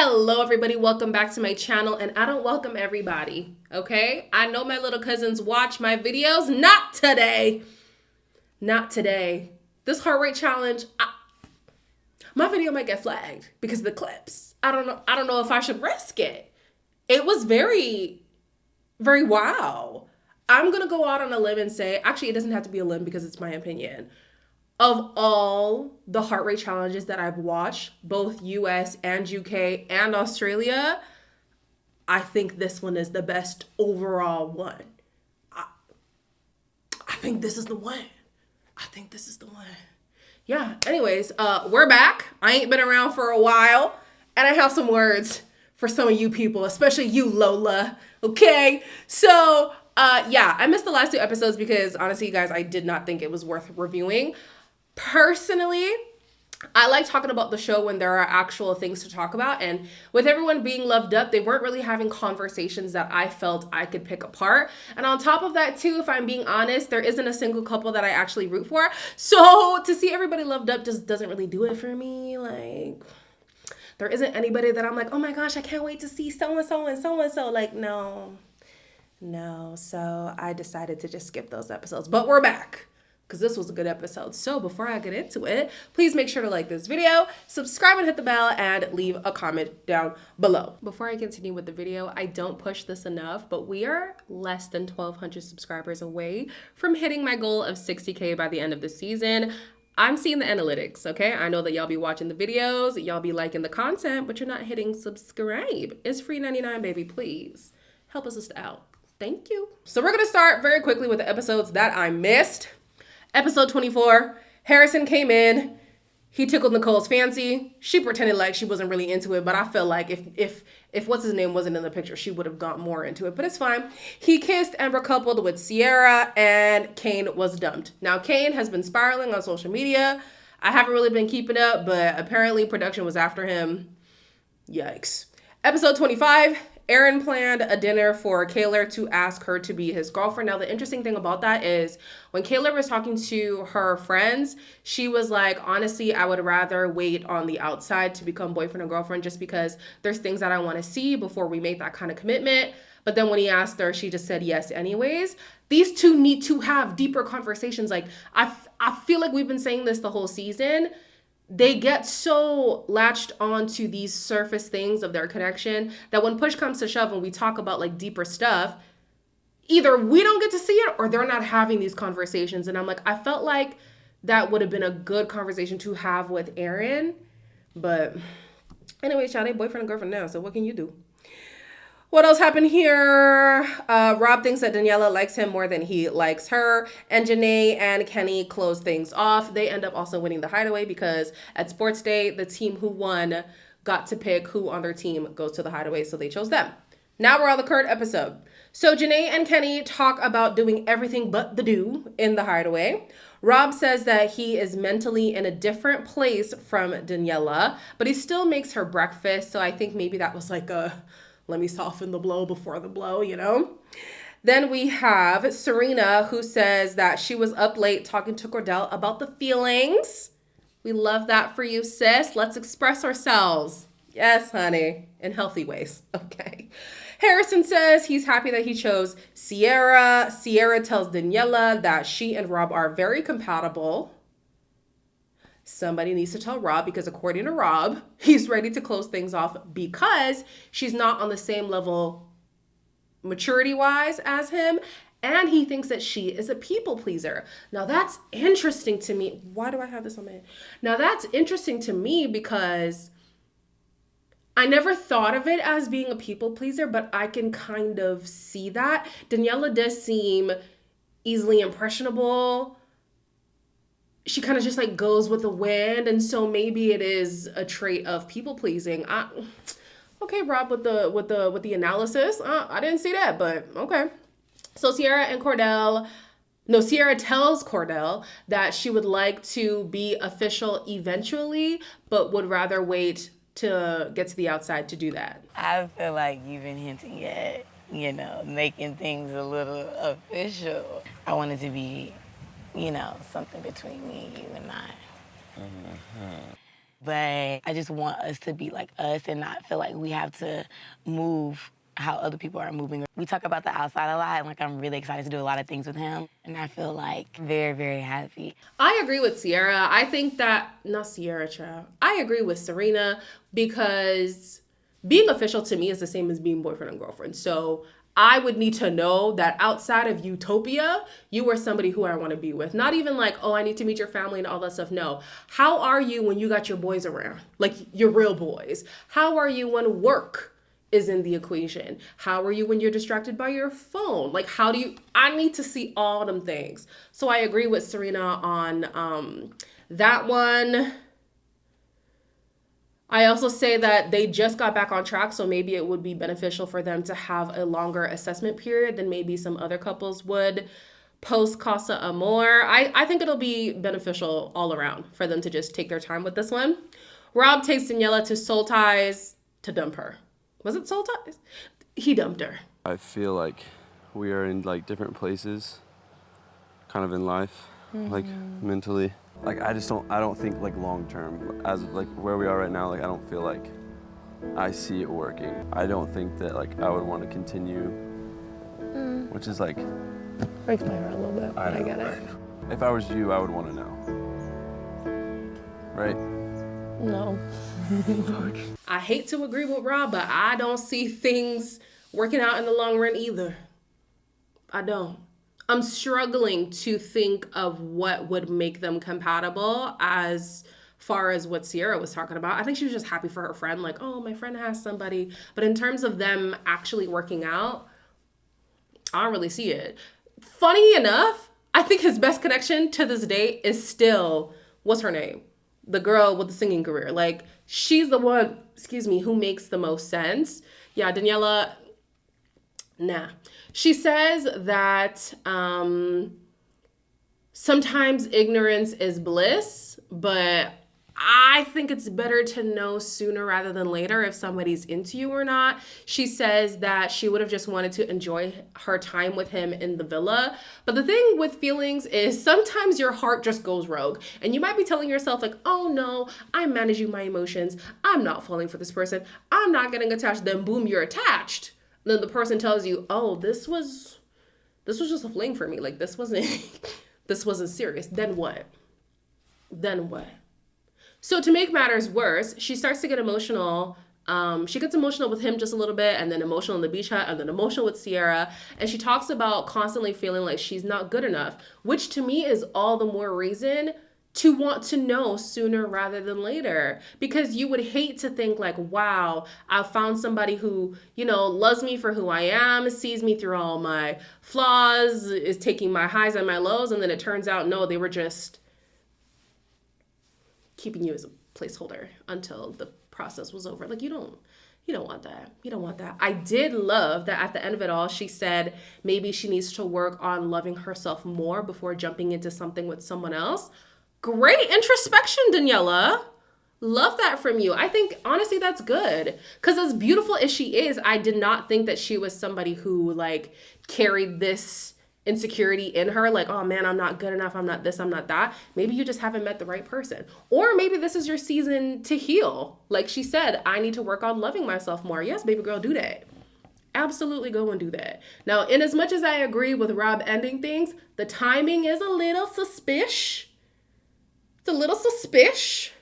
Hello everybody, welcome back to my channel, and I don't welcome everybody, okay? I know my little cousins watch my videos. Not today. Not today. This heart rate challenge, my video might get flagged because of the clips. I don't know if I should risk it. It was very wow. I'm gonna go out on a limb and say, actually it doesn't have to be a limb because it's my opinion. Of all the heart rate challenges that I've watched, both US and UK and Australia, I think this one is the best overall one. I think this is the one. Yeah, anyways, we're back. I ain't been around for a while, and I have some words for some of you people, especially you, Lola, okay? So, yeah, I missed the last 2 episodes because, honestly, you guys, I did not think it was worth reviewing. Personally, I like talking about the show when there are actual things to talk about, and with everyone being loved up, they weren't really having conversations that I felt I could pick apart. And on top of that too, if I'm being honest, there isn't a single couple that I actually root for. So to see everybody loved up just doesn't really do it for me. Like, there isn't anybody that I'm like, oh my gosh, I can't wait to see so-and-so and so-and-so. Like, no. So I decided to just skip those episodes, but we're back, because this was a good episode. So before I get into it, please make sure to like this video, subscribe and hit the bell, and leave a comment down below. Before I continue with the video, I don't push this enough, but we are less than 1,200 subscribers away from hitting my goal of 60K by the end of the season. I'm seeing the analytics, okay? I know that y'all be watching the videos, y'all be liking the content, but you're not hitting subscribe. It's free 99, baby, please. Help us out. Thank you. So we're gonna start very quickly with the episodes that I missed. Episode 24, Harrison came in, he tickled Nicole's fancy. She pretended like she wasn't really into it, but I feel like if what's his name wasn't in the picture, she would have got more into it, but it's fine. He kissed and recoupled with Sierra, and Kane was dumped. Now, Kane has been spiraling on social media. I haven't really been keeping up, but apparently production was after him. Yikes. Episode 25, Aaron planned a dinner for Kayla to ask her to be his girlfriend. Now, the interesting thing about that is when Kayla was talking to her friends, she was like, honestly, I would rather wait on the outside to become boyfriend and girlfriend just because there's things that I want to see before we make that kind of commitment. But then when he asked her, she just said yes anyways. These two need to have deeper conversations. Like, I feel like we've been saying this the whole season. They get so latched onto these surface things of their connection that when push comes to shove and we talk about like deeper stuff, either we don't get to see it or they're not having these conversations. And I'm like, I felt like that would have been a good conversation to have with Aaron. But anyway, child, they boyfriend and girlfriend now, so what can you do? What else happened here? Rob thinks that Daniela likes him more than he likes her. And Janae and Kenny close things off. They end up also winning the hideaway because at sports day, the team who won got to pick who on their team goes to the hideaway, so they chose them. Now we're on the current episode. So Janae and Kenny talk about doing everything but the do in the hideaway. Rob says that he is mentally in a different place from Daniela, but he still makes her breakfast. So I think maybe that was like a let me soften the blow before the blow, you know? Then we have Serena, who says that she was up late talking to Cordell about the feelings. We love that for you, sis. Let's express ourselves. Yes, honey, in healthy ways. Okay. Harrison says he's happy that he chose Sierra. Sierra tells Daniela that she and Rob are very compatible. Somebody needs to tell Rob because according to Rob, he's ready to close things off because she's not on the same level maturity-wise as him. And he thinks that she is a people pleaser. Now that's interesting to me. Why do I have this on my head? Now that's interesting to me because I never thought of it as being a people pleaser, but I can kind of see that. Daniela does seem easily impressionable. She kind of just like goes with the wind, and so maybe it is a trait of people pleasing. Okay, Rob, with the analysis, I didn't see that, but okay. So Sierra tells Cordell that she would like to be official eventually, but would rather wait to get to the outside to do that. I feel like you've been hinting at, making things a little official. I want it to be something between me, you, and I. But I just want us to be like us and not feel like we have to move how other people are moving. We talk about the outside a lot, and like I'm really excited to do a lot of things with him, and I feel like very, very happy. I agree with Sierra. I think that, not Sierra, child. I agree with Serena because being official to me is the same as being boyfriend and girlfriend. So I would need to know that outside of Utopia, you are somebody who I want to be with. Not even like, oh, I need to meet your family and all that stuff. No. How are you when you got your boys around? Like your real boys. How are you when work is in the equation? How are you when you're distracted by your phone? Like, how do you, I need to see all them things. So I agree with Serena on that one. I also say that they just got back on track, so maybe it would be beneficial for them to have a longer assessment period than maybe some other couples would post Casa Amor. I think it'll be beneficial all around for them to just take their time with this one. Rob takes Daniela to Soul Ties to dump her. Was it Soul Ties? He dumped her. I feel like we are in like different places kind of in life, like mentally. Like I don't think like long term, as like where we are right now, like I don't feel like I see it working. I don't think that like I would want to continue, which is like, Breaks my heart a little bit, but I get it. if I was you, I would want to know, right? No. I hate to agree with Rob, but I don't see things working out in the long run either. I don't. I'm struggling to think of what would make them compatible as far as what Sierra was talking about. I think she was just happy for her friend, like, oh, my friend has somebody. But in terms of them actually working out, I don't really see it. Funny enough, I think his best connection to this day is still, what's her name? The girl with the singing career. Like, she's the one, who makes the most sense. Yeah, Daniela, nah. She says that sometimes ignorance is bliss, but I think it's better to know sooner rather than later if somebody's into you or not. She says that she would have just wanted to enjoy her time with him in the villa. But the thing with feelings is sometimes your heart just goes rogue. And you might be telling yourself like, oh no, I'm managing my emotions. I'm not falling for this person. I'm not getting attached. Then boom, you're attached. And then the person tells you, oh, this was just a fling for me. Like this wasn't serious. Then what? So to make matters worse, she starts to get emotional. She gets emotional with him just a little bit, and then emotional in the beach hut, and then emotional with Sierra. And she talks about constantly feeling like she's not good enough, which to me is all the more reason to want to know sooner rather than later. Because you would hate to think like, wow, I found somebody who, loves me for who I am, sees me through all my flaws, is taking my highs and my lows, and then it turns out, no, they were just keeping you as a placeholder until the process was over. Like you don't want that. You don't want that. I did love that at the end of it all, she said maybe she needs to work on loving herself more before jumping into something with someone else. Great introspection, Daniela. Love that from you. I think honestly that's good. Because as beautiful as she is, I did not think that she was somebody who like carried this insecurity in her, like, oh man, I'm not good enough, I'm not this, I'm not that. Maybe you just haven't met the right person. Or maybe this is your season to heal. Like she said, I need to work on loving myself more. Yes, baby girl, do that. Absolutely go and do that. Now, in as much as I agree with Rob ending things, the timing is a little suspicious. It's a little suspicious,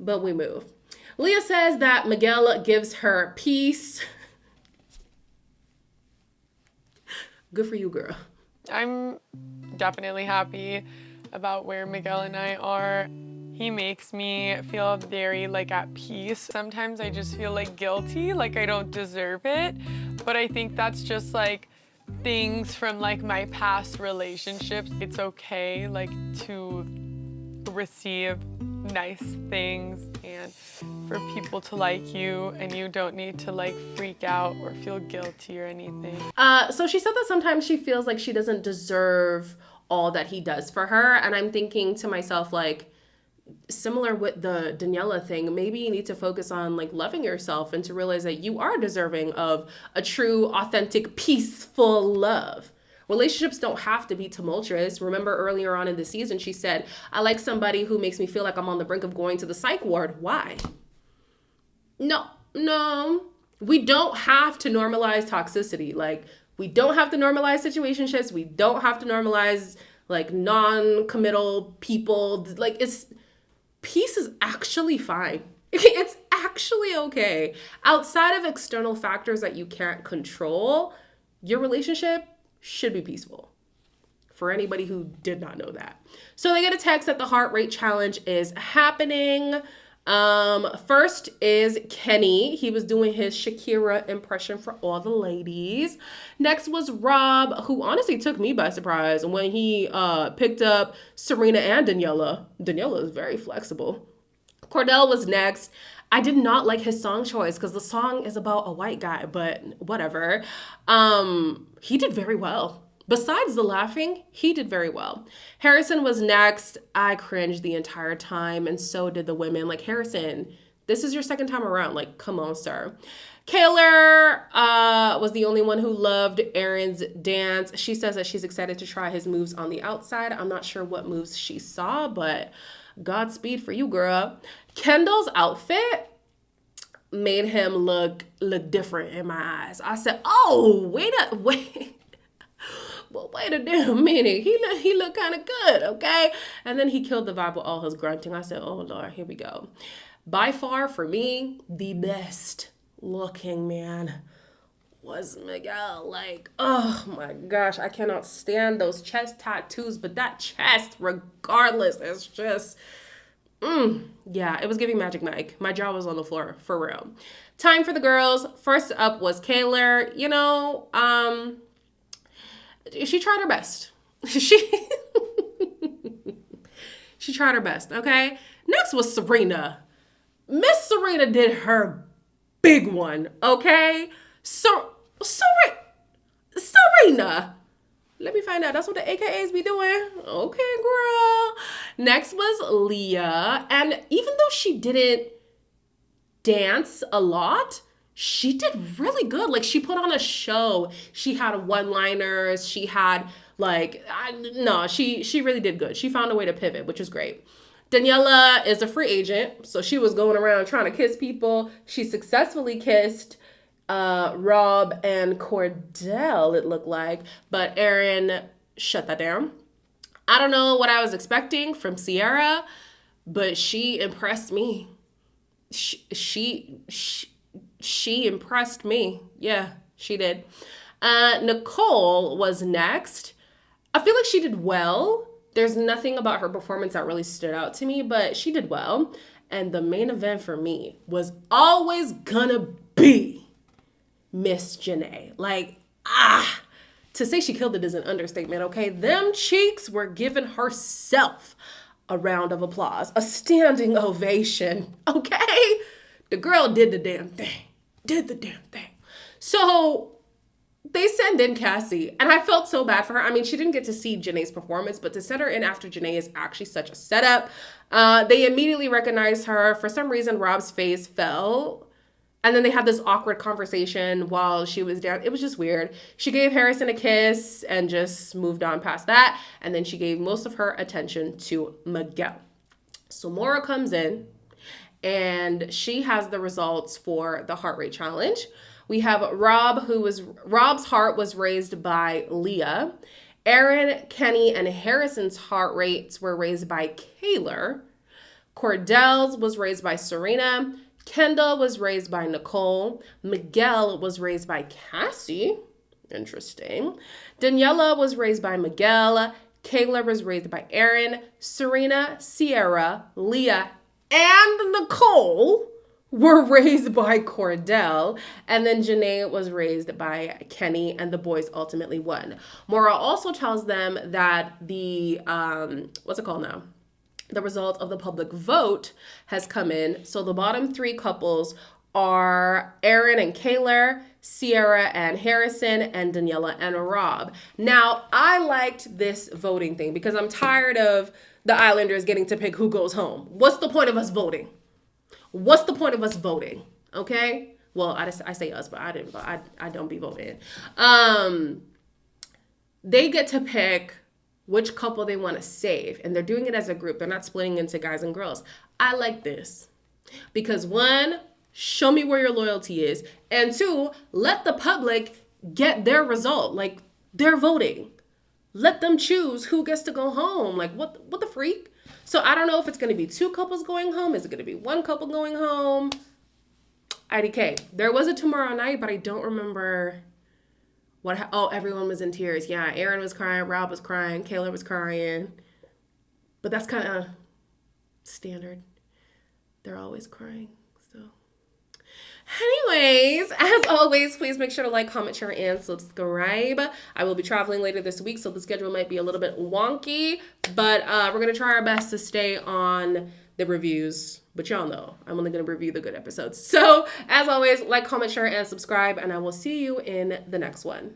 but we move. Leah says that Miguel gives her peace. Good for you, girl. I'm definitely happy about where Miguel and I are. He makes me feel very at peace. Sometimes I just feel guilty, like I don't deserve it. But I think that's just things from my past relationships. It's okay to receive nice things and for people to like you, and you don't need to freak out or feel guilty or anything. So she said that sometimes she feels like she doesn't deserve all that he does for her. And I'm thinking to myself, similar with the Daniela thing, maybe you need to focus on loving yourself and to realize that you are deserving of a true, authentic, peaceful love. Relationships don't have to be tumultuous. Remember earlier on in the season, she said, I like somebody who makes me feel like I'm on the brink of going to the psych ward. Why? No. We don't have to normalize toxicity. Like, we don't have to normalize situationships. We don't have to normalize, like, non-committal people. Like, peace is actually fine. It's actually okay. Outside of external factors that you can't control, your relationship should be peaceful. For anybody who did not know that. So they get a text that the heart rate challenge is happening. First is Kenny. He was doing his Shakira impression for all the ladies. Next was Rob, who honestly took me by surprise when he picked up Serena and Daniela. Daniela is very flexible. Cordell was next. I did not like his song choice because the song is about a white guy, but whatever. He did very well. Besides the laughing, he did very well. Harrison was next. I cringed the entire time, and so did the women. Like, Harrison, this is your second time around. Like, come on, sir. Kaylor was the only one who loved Aaron's dance. She says that she's excited to try his moves on the outside. I'm not sure what moves she saw, but Godspeed for you, girl. Kendall's outfit made him look different in my eyes. I said, oh, wait. Well, wait a damn minute. He looked kind of good, okay? And then he killed the vibe with all his grunting. I said, oh, Lord, here we go. By far, for me, the best looking man was Miguel. Like, oh my gosh, I cannot stand those chest tattoos, but that chest, regardless, is just, yeah, it was giving Magic Mike. My jaw was on the floor, for real. Time for the girls. First up was Kaylor. You know, she tried her best. She tried her best, okay? Next was Serena. Miss Serena did her big one, okay? Serena. Let me find out. That's what the AKAs be doing. Okay, girl. Next was Leah. And even though she didn't dance a lot, she did really good. Like, she put on a show. She had one-liners. She had, like, she really did good. She found a way to pivot, which is great. Daniela is a free agent, so she was going around trying to kiss people. She successfully kissed Rob and Cordell, it looked like, but Aaron shut that down. I don't know what I was expecting from Sierra, but she impressed me. She impressed me. Yeah, she did. Nicole was next. I feel like she did well. There's nothing about her performance that really stood out to me, but she did well. And the main event for me was always gonna be Miss Janae. Like, to say she killed it is an understatement, okay? Them cheeks were giving herself a round of applause, a standing ovation, okay? The girl did the damn thing. So they send in Cassie, and I felt so bad for her. I mean, she didn't get to see Janae's performance, but to send her in after Janae is actually such a setup. They immediately recognized her. For some reason, Rob's face fell, and then they had this awkward conversation while she was down. It was just weird. She gave Harrison a kiss and just moved on past that, and then she gave most of her attention to Miguel. So Maura comes in, and she has the results for the heart rate challenge. We have Rob's heart was raised by Leah. Aaron, Kenny, and Harrison's heart rates were raised by Kaylor. Cordell's was raised by Serena. Kendall was raised by Nicole. Miguel was raised by Cassie. Interesting. Daniela was raised by Miguel. Kaylor was raised by Aaron. Serena, Sierra, Leah, and Nicole were raised by Cordell, and then Janae was raised by Kenny, and the boys ultimately won. Maura also tells them that the, the result of the public vote has come in. So the bottom three couples are Aaron and Kaylor, Sierra and Harrison, and Daniela and Rob. Now, I liked this voting thing because I'm tired of the Islanders getting to pick who goes home. What's the point of us voting? Okay? Well, I say us, but I don't be voting. they get to pick which couple they want to save. And they're doing it as a group. They're not splitting into guys and girls. I like this. Because one, show me where your loyalty is. And two, let the public get their result. Like, they're voting. Let them choose who gets to go home. Like, what the freak? So I don't know if it's going to be 2 couples going home. Is it going to be 1 couple going home? IDK. There was a tomorrow night, but I don't remember oh, everyone was in tears. Yeah, Aaron was crying, Rob was crying, Kayla was crying. But that's kind of standard. They're always crying. So anyways, as always, please make sure to like, comment, share, and subscribe. I will be traveling later this week, so the schedule might be a little bit wonky, but we're going to try our best to stay on the reviews. But y'all know, I'm only going to review the good episodes. So as always, like, comment, share, and subscribe, and I will see you in the next one.